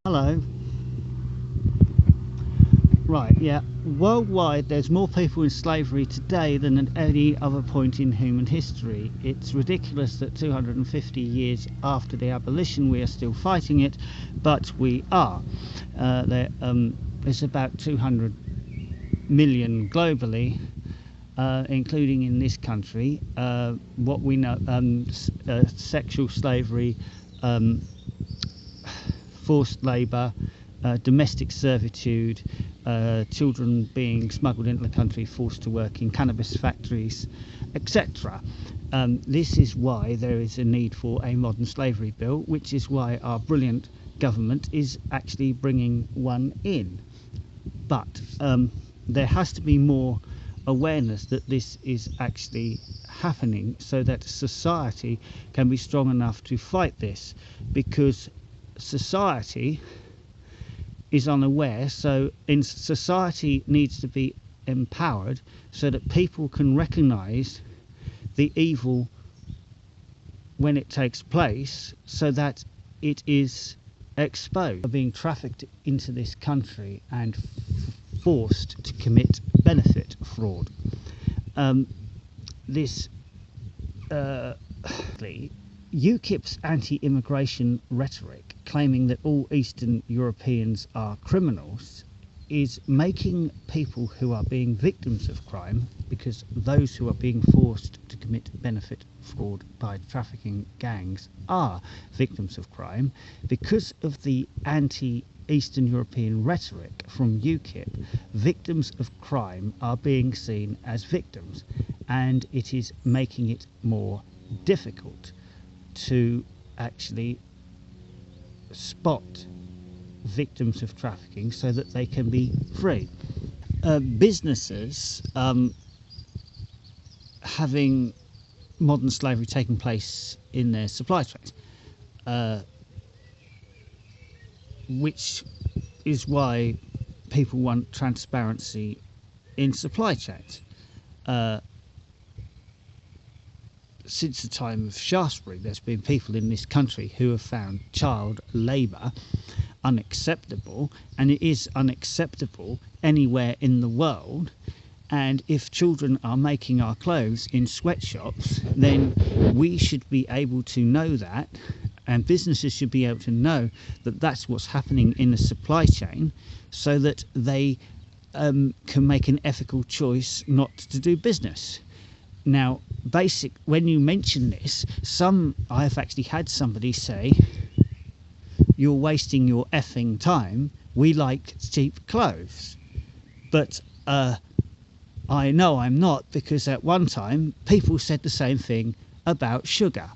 Hello. Right, yeah. Worldwide, there's more people in slavery today than at any other point in human history. It's ridiculous that 250 years after the abolition we are still fighting it, but we are. There's about 200 million globally, including in this country. What we know, sexual slavery, um, forced labour, domestic servitude, children being smuggled into the country, forced to work in cannabis factories, etc. This is why there is a need for a modern slavery bill, which is why our brilliant government is actually bringing one in. But there has to be more awareness that this is actually happening so that society can be strong enough to fight this, because society is unaware. So in society needs to be empowered so that people can recognize the evil when it takes place, so that it is exposed. Being trafficked into this country and forced to commit benefit fraud. UKIP's anti-immigration rhetoric, claiming that all Eastern Europeans are criminals, is making people who are being victims of crime, because those who are being forced to commit benefit fraud by trafficking gangs are victims of crime. Because of the anti-Eastern European rhetoric from UKIP, victims of crime are being seen as victims, and it is making it more difficult to actually spot victims of trafficking so that they can be free. Businesses having modern slavery taking place in their supply chains, which is why people want transparency in supply chains. Since the time of Shaftesbury, there's been people in this country who have found child labour unacceptable, and it is unacceptable anywhere in the world. And if children are making our clothes in sweatshops, then we should be able to know that, and businesses should be able to know that that's what's happening in the supply chain, so that they can make an ethical choice not to do business. Now, when you mention this, I have actually had somebody say, "You're wasting your effing time. We like cheap clothes." But I know I'm not, because at one time people said the same thing about sugar.